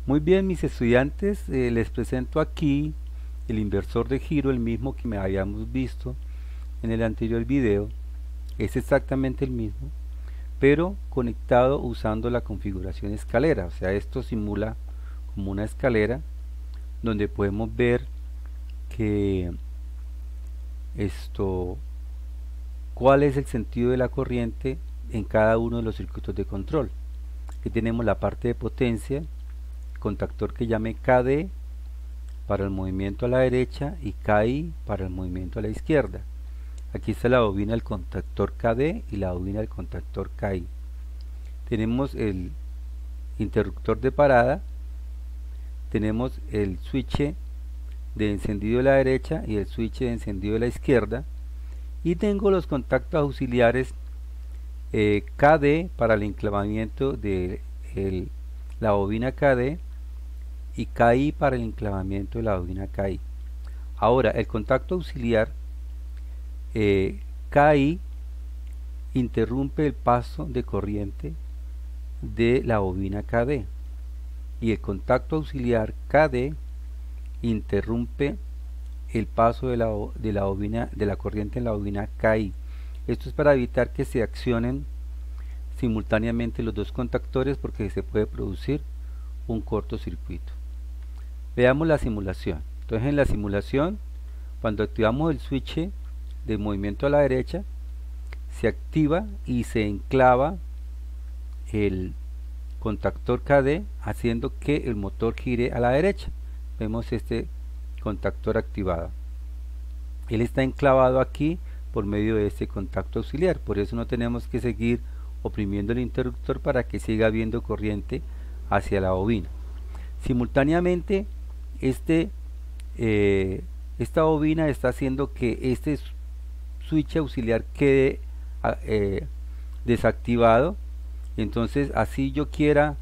Muy bien, mis estudiantes, les presento aquí el inversor de giro, el mismo que me habíamos visto en el anterior video. Es exactamente el mismo, pero conectado usando la configuración escalera. O sea, esto simula como una escalera donde podemos ver que cuál es el sentido de la corriente en cada uno de los circuitos de control. Aquí tenemos la parte de potencia, contactor que llame KD para el movimiento a la derecha y KI para el movimiento a la izquierda. Aquí está la bobina del contactor KD y la bobina del contactor KI. Tenemos el interruptor de parada, tenemos el switch de encendido de la derecha y el switch de encendido de la izquierda, y tengo los contactos auxiliares KD para el enclavamiento de la bobina KD y KI para el enclavamiento de la bobina KI. Ahora, el contacto auxiliar KI interrumpe el paso de corriente de la bobina KD y el contacto auxiliar KD interrumpe el paso de la corriente en la bobina KI. Esto es para evitar que se accionen simultáneamente los dos contactores, porque se puede producir un cortocircuito. Veamos la simulación. Entonces, en la simulación, cuando activamos el switch de movimiento a la derecha, se activa y se enclava el contactor KD, haciendo que el motor gire a la derecha. Vemos este contactor activado. Él está enclavado aquí por medio de este contacto auxiliar, por eso no tenemos que seguir oprimiendo el interruptor para que siga habiendo corriente hacia la bobina. Simultáneamente, esta bobina está haciendo que este switch auxiliar quede desactivado. Entonces, así yo quiera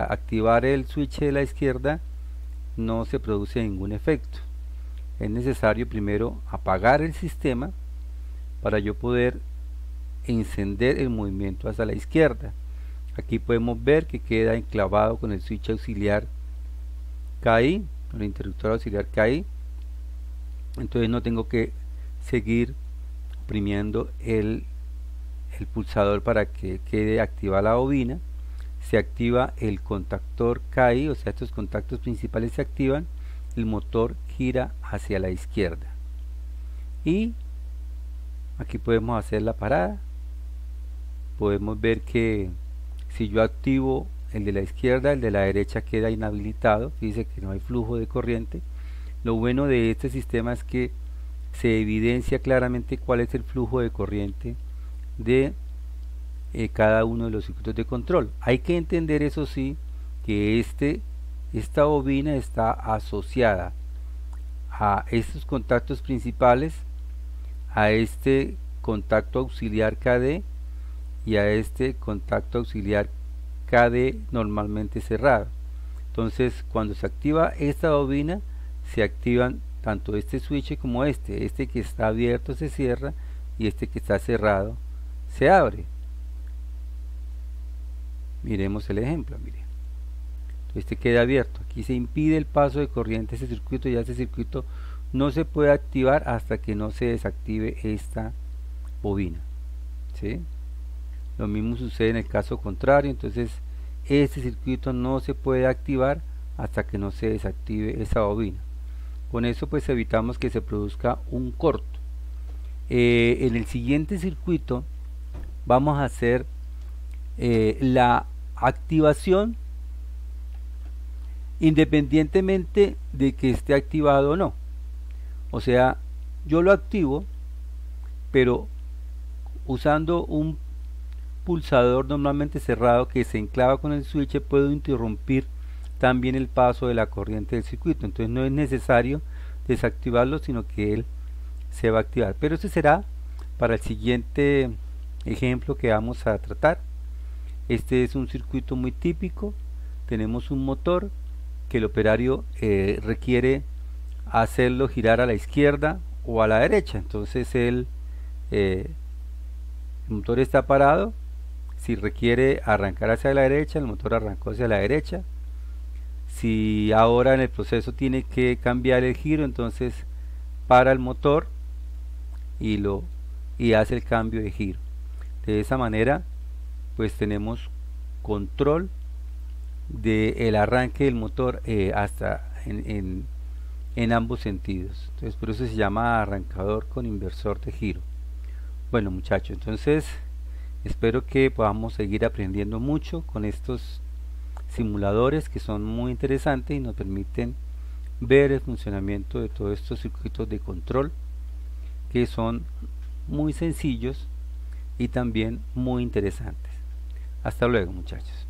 activar el switch de la izquierda, no se produce ningún efecto. Es necesario primero apagar el sistema para yo poder encender el movimiento hacia la izquierda. Aquí podemos ver que queda enclavado con el switch auxiliar KI, con el interruptor auxiliar KI. Entonces no tengo que seguir oprimiendo el pulsador para que quede activada la bobina. Se activa el contactor KI, o sea, estos contactos principales se activan, el motor gira hacia la izquierda. Y aquí podemos hacer la parada. Podemos ver que si yo activo el de la izquierda, el de la derecha queda inhabilitado. Dice que no hay flujo de corriente. Lo bueno de este sistema es que se evidencia claramente cuál es el flujo de corriente de cada uno de los circuitos de control. Hay que entender, eso sí, que esta bobina está asociada a estos contactos principales, a este contacto auxiliar KD y a este contacto auxiliar KD normalmente cerrado. Entonces, cuando se activa esta bobina, se activan tanto este switch como este que está abierto se cierra y este que está cerrado se abre. Miremos el ejemplo, mire. Este queda abierto. Aquí se impide el paso de corriente a ese circuito, y este circuito no se puede activar hasta que no se desactive esta bobina, ¿sí? Lo mismo sucede en el caso contrario. Entonces este circuito no se puede activar hasta que no se desactive esa bobina. Con eso pues evitamos que se produzca un corto. En el siguiente circuito vamos a hacer la activación independientemente de que esté activado o no. O sea, yo lo activo, pero usando un pulsador normalmente cerrado que se enclava con el switch, puedo interrumpir también el paso de la corriente del circuito. Entonces no es necesario desactivarlo, sino que él se va a activar. Pero este será para el siguiente ejemplo que vamos a tratar. Este es un circuito muy típico. Tenemos un motor que el operario requiere hacerlo girar a la izquierda o a la derecha. Entonces el motor está parado. Si requiere arrancar hacia la derecha, el motor arrancó hacia la derecha. Si ahora en el proceso tiene que cambiar el giro, entonces para el motor y hace el cambio de giro. De esa manera pues tenemos control del arranque del motor hasta en ambos sentidos. Entonces por eso se llama arrancador con inversor de giro. Bueno muchachos, entonces espero que podamos seguir aprendiendo mucho con estos simuladores que son muy interesantes y nos permiten ver el funcionamiento de todos estos circuitos de control que son muy sencillos y también muy interesantes. Hasta luego muchachos.